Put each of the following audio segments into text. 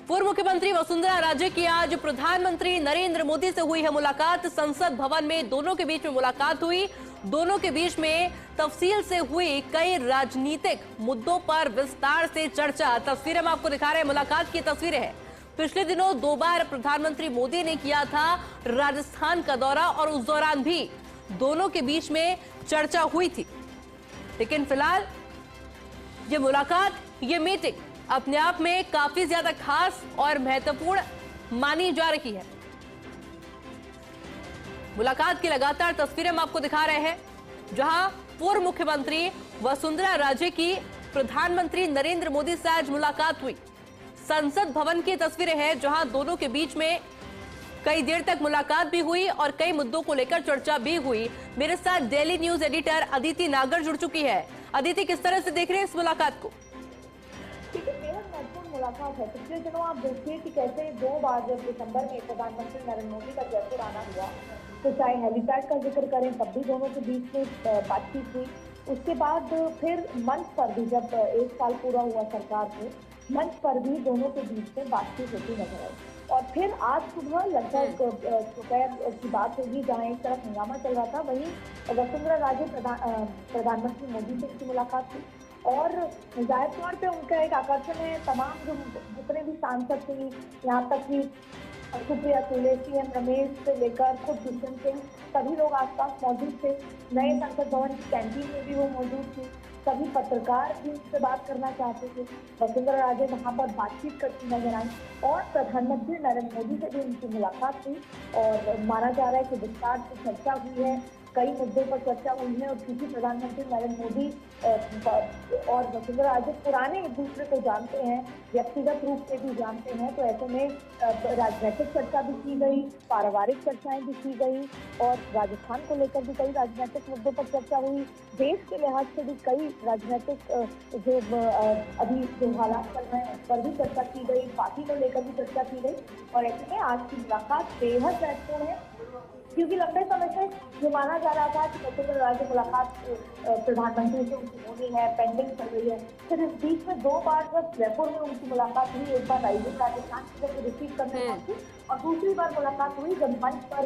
पूर्व मुख्यमंत्री वसुंधरा राजे की आज प्रधानमंत्री नरेंद्र मोदी से हुई है मुलाकात। संसद भवन में दोनों के बीच में मुलाकात हुई। दोनों के बीच में तफसील से हुई कई राजनीतिक मुद्दों पर विस्तार से चर्चा। तस्वीरें हम आपको दिखा रहे हैं, मुलाकात की तस्वीरें हैं। पिछले दिनों 2 बार प्रधानमंत्री मोदी ने किया था राजस्थान का दौरा और उस दौरान भी दोनों के बीच में चर्चा हुई थी। लेकिन फिलहाल ये मुलाकात, ये मीटिंग अपने आप में काफी ज्यादा खास और महत्वपूर्ण मानी जा रही है। मुलाकात की लगातार तस्वीरें हम आपको दिखा रहे हैं, जहां पूर्व मुख्यमंत्री वसुंधरा राजे की प्रधानमंत्री नरेंद्र मोदी से आज मुलाकात हुई। संसद भवन की तस्वीरें हैं, जहां दोनों के बीच में कई देर तक मुलाकात भी हुई और कई मुद्दों को लेकर चर्चा भी हुई। मेरे साथ डेली न्यूज एडिटर अदिति नागर जुड़ चुकी है। अदिति, किस तरह से देख रहे हैं इस मुलाकात को? बेहद महत्वपूर्ण मुलाकात है। पिछले दिनों आप देखिए कि कैसे 2 बार जब दिसंबर में प्रधानमंत्री नरेंद्र मोदी का जयपुर आना हुआ, तो चाहे हेलीपैड का जिक्र करें तब भी दोनों के बीच में बातचीत हुई। उसके बाद फिर मंच पर भी, जब 1 साल पूरा हुआ सरकार को, मंच पर भी दोनों के बीच में बातचीत होती नजर आई। और फिर आज सुबह लगभग दोपहर की बात होगी, जहाँ एक तरफ हंगामा चल रहा था, वहीं वसुंधरा राजे प्रधानमंत्री मोदी से उनकी मुलाकात हुई। और जाहिर तौर पे उनका एक आकर्षण है, तमाम जो जितने भी सांसद थे, यहाँ तक कि सुप्रिया सुले, सीएम रमेश से लेकर खुद दुष्यंत सिंह, सभी लोग आसपास मौजूद थे। नए संसद भवन की कैंटीन में भी वो मौजूद थी। सभी पत्रकार भी उनसे बात करना चाहते थे। वसुंधरा राजे वहाँ पर बातचीत करती नजर आई और प्रधानमंत्री नरेंद्र मोदी से भी उनकी मुलाकात हुई। और माना जा रहा है कि विस्तार से चर्चा हुई है, कई मुद्दों पर चर्चा हुई है। और क्योंकि प्रधानमंत्री नरेंद्र मोदी और वसुंधरा राजे पुराने एक दूसरे को जानते हैं, व्यक्तिगत रूप से भी जानते हैं, तो ऐसे में राजनीतिक चर्चा भी की गई, पारिवारिक चर्चाएं भी की गई और राजस्थान को लेकर भी कई राजनीतिक मुद्दों पर चर्चा हुई। देश के लिहाज से भी कई राजनीतिक जो अभी जो हालात चल रहे हैं उस पर भी चर्चा की गई, पार्टी को लेकर भी चर्चा की गई। और ऐसे में आज की मुलाकात बेहद महत्वपूर्ण है, क्योंकि लंबे समय से ये माना जा रहा था कि वसुंधरा राजे मुलाकात प्रधानमंत्री से उनकी होनी है, पेंडिंग चल रही है। फिर इस बीच में 2 बार जब जयपुर में उनकी मुलाकात हुई, एक बार राजस्थान से रिसीव करने पहुंची और दूसरी बार मुलाकात हुई जब मंच पर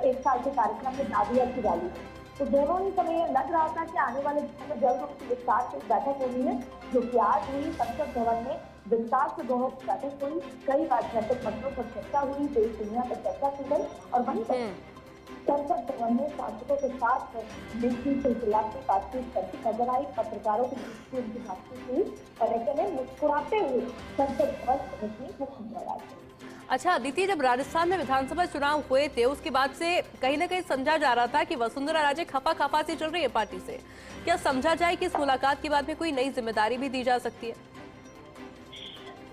1 साल के कार्यक्रम में दादिया की रैली। तो दोनों ही समय लग रहा था कि आने वाले दिनों में जल्द उनकी विस्तार से बैठक होनी है, जो कि आज हुई। संसद भवन में विस्तार से दोनों की बैठक हुई, कई राजनीतिक मुद्दों पर चर्चा हुई, देश दुनिया पर चर्चा की गई। और वहीं संसद भवन में सांसदों के साथ निजी सिलसिला की बातचीत करती नजर आई। पत्रकारों के बीच में उनकी बातचीत हुई और ऐसे में मुस्कुराते हुए संसद भवन पहुंची वसुंधरा राजे। अच्छा अदिति, जब राजस्थान में विधानसभा चुनाव हुए थे उसके बाद से कहीं ना कहीं समझा जा रहा था कि वसुंधरा राजे खफा सी चल रही है पार्टी से। क्या समझा जाए कि इस मुलाकात के बाद में कोई नई जिम्मेदारी भी दी जा सकती है?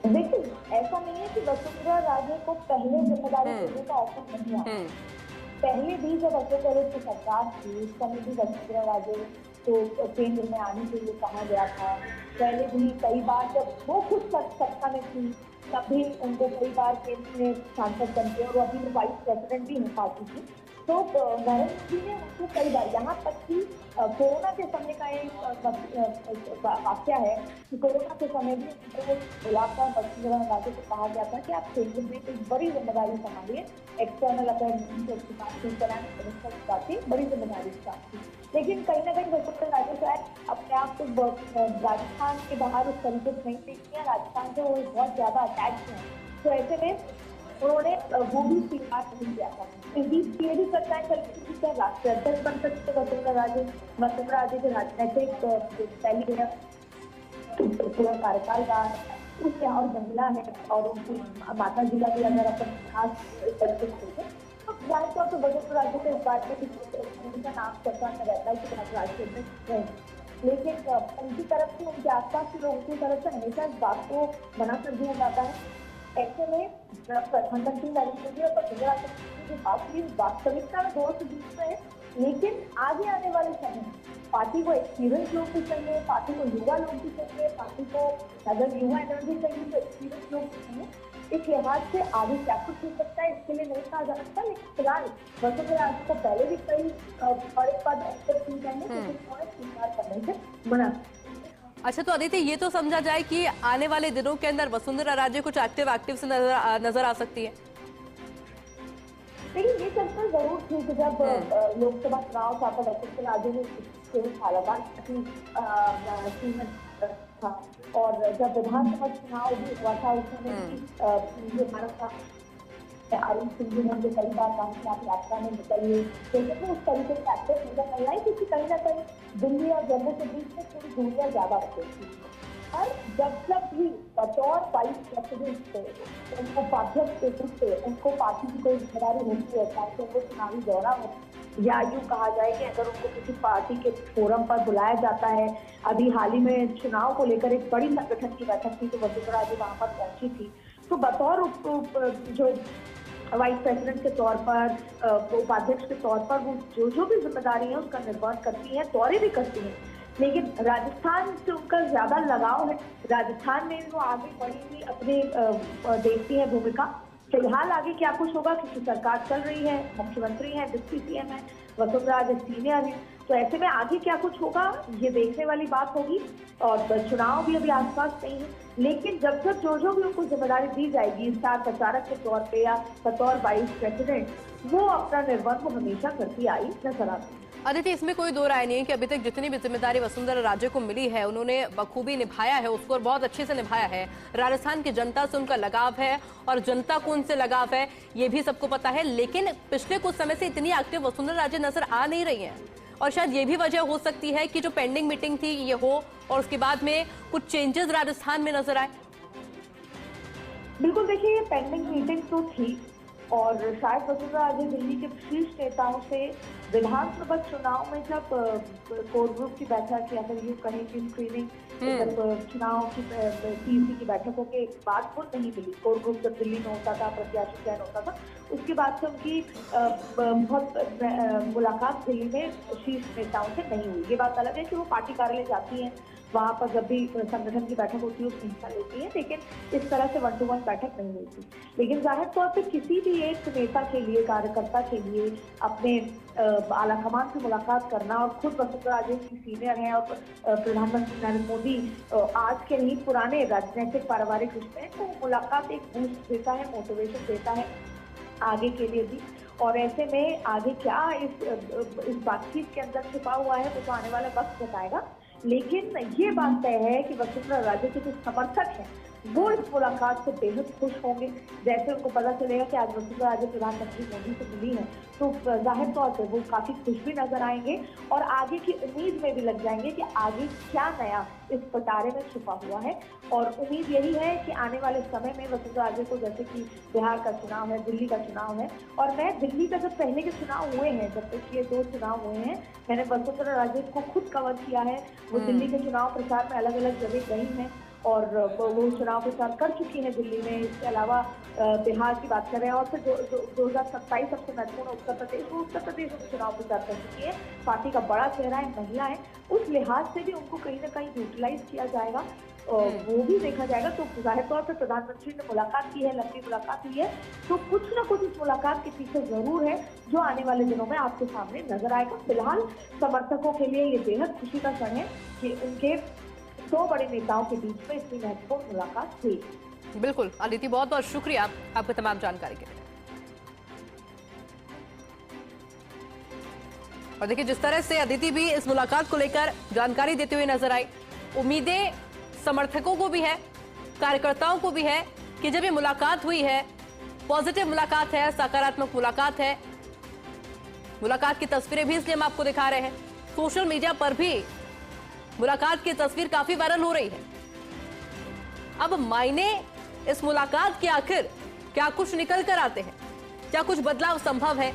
देखिए, ऐसा नहीं है कि वसुंधरा राजे को पहले जिम्मेदारी देने का ऑफर नहीं आया। पहले भी जब अशोक गहलोत की सरकार थी, उस समय भी वसुंधरा राजे को केंद्र में आने के लिए कहा गया था। पहले भी कई बार जब वो खुद सत्ता में थी तब भी उनको कई बार केंद्र में सांसद बनते और अभी वाइस प्रेसिडेंट भी हो पाती थी। तो नरेंद्र मोदी ने उनको कई बार, यहाँ तक कि कोरोना के समय का एक वाक्य है कि कोरोना के समय भी उनको बुलाकर वसुंधरा राजे को कहा गया था कि आप केंद्र में एक बड़ी जिम्मेदारी संभालिए, एक्सटर्नल अफेयर्स मिनिस्टर की बात थी, बड़ी जिम्मेदारी की बात थी। लेकिन कहीं ना कहीं वसुंधरा राजे शायद अपने आप को राजस्थान के बाहर उस तरीके से नहीं देखती है, राजस्थान से वो बहुत ज्यादा अटैच है। तो ऐसे में उन्होंने वो भी स्वीकार नहीं किया था। इस बीच ये भी चर्चाएं चल रही थी क्या राष्ट्रीय अध्यक्ष बन सकते वसुंधरा राजे के राजनीतिक पहली है, पूरा कार्यकाल का उसके और महिला है और उनकी माता जी का भी अगर अपन खास तरीके से तो जाहिर तौर पर वसुंधरा राजे के इस बात में उनका नाम चर्चा में रहता है कि राष्ट्रीय अध्यक्ष है। लेकिन उनकी तरफ से, उनके आसपास के लोगों की तरफ से हमेशा इस बात को मना कर दिया जाता है। ऐसे में प्रधानमंत्री नरेंद्र मोदी और वसुंधरा राजे की बात की वास्तविकता में दोनों के बीच में है। लेकिन आगे आने वाले समय पार्टी को एक्सपीरियंस लोग भी चाहिए, पार्टी को युवा लोग भी चाहिए, पार्टी को अगर युवा एनर्जी चाहिए तो एक्सपीरियंस लोग भी चाहिए। इस लिहाज से आगे क्या कुछ हो सकता है इसके लिए नहीं कहा जा सकता। लेकिन फिलहाल वसुंधरा राजे को पहले भी कई बड़े पद एक्सेप्ट किए जाएंगे, लेकिन उन्होंने स्वीकार करने से मना। अच्छा, तो अदिति, ये तो समझा जाए कि आने वाले दिनों के अंदर वसुंधरा राजे कुछ एक्टिव से नजर आ सकती है। लेकिन ये चर्चा जरूर थी कि जब लोकसभा चुनाव था तो वसुंधरा राजे ने था, और जब विधानसभा चुनाव भी हुआ था उसमें जो भारत का अरुण सिंह जी ने कई बार कहा कि आप यात्रा में निकलिए, लेकिन वो उस तरीके से एक्टिव नजर नहीं आई, क्योंकि कहीं ना कहीं दिल्ली और जम्मू के बीच में थोड़ी दूरियां ज्यादा होती थी। और जब भी बतौर वाइस प्रेसिडेंट थे, उनको उपाध्यक्ष के रूप से उनको पार्टी की कोई जिम्मेदारी होती है, चाहे उनको चुनावी दौरा हो या यूँ कहा जाए कि अगर उनको किसी पार्टी के फोरम पर बुलाया जाता है। अभी हाल ही में चुनाव को लेकर एक बड़ी संगठन की बैठक थी, तो वसुंधरा राजे वहां पर पहुंची थी, तो बतौर जो वाइस प्रेसिडेंट के तौर पर, उपाध्यक्ष के तौर पर, वो जो भी जिम्मेदारी है उसका निर्वहन करती हैं, दौरे भी करती हैं। लेकिन राजस्थान से उनका ज्यादा लगाव है, राजस्थान में वो आगे बढ़ी हुई अपने देखती है भूमिका। फिलहाल आगे क्या कुछ होगा, क्योंकि सरकार चल रही है, मुख्यमंत्री है, डिप्टी सीएम है, वसुंधरा राजे सीनियर है, तो ऐसे में आगे क्या कुछ होगा ये देखने वाली बात होगी। और चुनाव भी अभी आसपास नहीं है, लेकिन जब तक जो भी उनको जिम्मेदारी दी जाएगी स्टार प्रचारक के तौर पे या बतौर वाइस प्रेसिडेंट, वो अपना निर्वहन को हमेशा करती आई नजर आती है। अदिति, इसमें कोई दो राय नहीं है कि अभी तक जितनी भी जिम्मेदारी वसुंधरा राजे को मिली है उन्होंने बखूबी निभाया है उसको, और बहुत अच्छे से निभाया है। राजस्थान की जनता से उनका लगाव है और जनता को उनसे लगाव है, ये भी सबको पता है। लेकिन पिछले कुछ समय से इतनी एक्टिव वसुंधरा राजे नजर आ नहीं रही हैं, और शायद ये भी वजह हो सकती है कि जो पेंडिंग मीटिंग थी ये हो और उसके बाद में कुछ चेंजेस राजस्थान में नजर आए। बिल्कुल, देखिए, ये पेंडिंग मीटिंग तो थी, और शायद वसुंधरा राजे दिल्ली के शीर्ष नेताओं से विधानसभा चुनाव में जब कोर ग्रुप की बैठक या फिर यूँ कहें कि स्क्रीनिंग चुनाव की पीसी की बैठकों के बाद वो नहीं मिली। कोर ग्रुप जब दिल्ली में होता था, प्रत्याशी चयन होता था, उसके बाद से उनकी बहुत मुलाकात दिल्ली में शीर्ष नेताओं से नहीं हुई। ये बात अलग है कि वो पार्टी कार्यालय जाती हैं, वहाँ पर जब भी संगठन की बैठक होती है उसमें हिस्सा लेती है, लेकिन इस तरह से 1-to-1 बैठक नहीं होती। लेकिन जाहिर तौर पे किसी भी एक नेता के लिए, कार्यकर्ता के लिए अपने आलाकमान से मुलाकात करना, और खुद वसुंधरा राजे की सीनियर हैं और प्रधानमंत्री नरेंद्र मोदी आज के नहीं पुराने राजनीतिक पारिवारिक रिश्ते हैं, तो मुलाकात एक बूस्ट देता है, मोटिवेशन देता है आगे के लिए भी। और ऐसे में आगे क्या इस बातचीत के अंदर छुपा हुआ है वो तो आने वाला वक्त बताएगा। लेकिन ये बात तय है कि वसुंधरा राजे के जो समर्थक हैं वो इस मुलाकात से बेहद खुश होंगे। जैसे उनको पता चलेगा कि आज वसुंधरा राजे प्रधानमंत्री मोदी से मिली है, तो जाहिर तौर पर वो काफी खुश भी नजर आएंगे और आगे की उम्मीद में भी लग जाएंगे कि आगे क्या नया इस पिटारे में छुपा हुआ है। और उम्मीद यही है कि आने वाले समय में वसुंधरा राजे को, जैसे कि बिहार का चुनाव है, दिल्ली का चुनाव है, और मैं दिल्ली का जब पहले के चुनाव हुए हैं, जब तक ये 2 चुनाव हुए हैं, मैंने वसुंधरा राजे को खुद कवर किया है। वो दिल्ली के चुनाव प्रचार में अलग अलग जगह गई हैं और वो चुनाव प्रचार कर चुकी है दिल्ली में। इसके अलावा बिहार की बात करें और फिर 2027 सबसे महत्वपूर्ण उत्तर प्रदेश, वो उत्तर प्रदेश में चुनाव प्रचार कर चुकी है। पार्टी का बड़ा चेहरा है, महिला है, उस लिहाज से भी उनको कहीं ना कहीं यूटिलाइज किया जाएगा, वो भी देखा जाएगा। तो जाहिर तौर पर प्रधानमंत्री ने मुलाकात की है, लंबी मुलाकात हुई है, तो कुछ ना कुछ इस मुलाकात के पीछे जरूर है जो आने वाले दिनों में आपके सामने नजर आएगा। फिलहाल समर्थकों के लिए ये बेहद खुशी का क्षण है कि उनके 2 बड़े नेताओं के बीच में इतनी महत्वपूर्ण मुलाकात हुई। बिल्कुल अदिति, बहुत बहुत शुक्रिया आपकी तमाम जानकारी के लिए। और देखिए, जिस तरह से अदिति भी इस मुलाकात को लेकर जानकारी देते हुए नजर आई, उम्मीदें समर्थकों को भी है, कार्यकर्ताओं को भी है कि जब ये मुलाकात हुई है, पॉजिटिव मुलाकात है, सकारात्मक मुलाकात है। मुलाकात की तस्वीरें भी इसलिए हम आपको दिखा रहे हैं, सोशल मीडिया पर भी मुलाकात की तस्वीर काफी वायरल हो रही है। अब मायने इस मुलाकात के आखिर क्या कुछ निकल कर आते हैं, क्या कुछ बदलाव संभव है,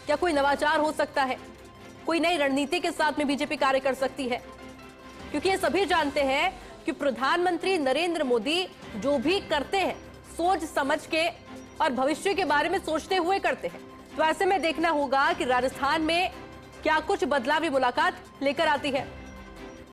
क्या कोई नवाचार हो सकता है, कोई नई रणनीति के साथ में बीजेपी कार्य कर सकती है, क्योंकि ये सभी जानते हैं कि प्रधानमंत्री नरेंद्र मोदी जो भी करते हैं सोच समझ के और भविष्य के बारे में सोचते हुए करते हैं। तो ऐसे में देखना होगा कि राजस्थान में क्या कुछ बदलाव ये मुलाकात लेकर आती है।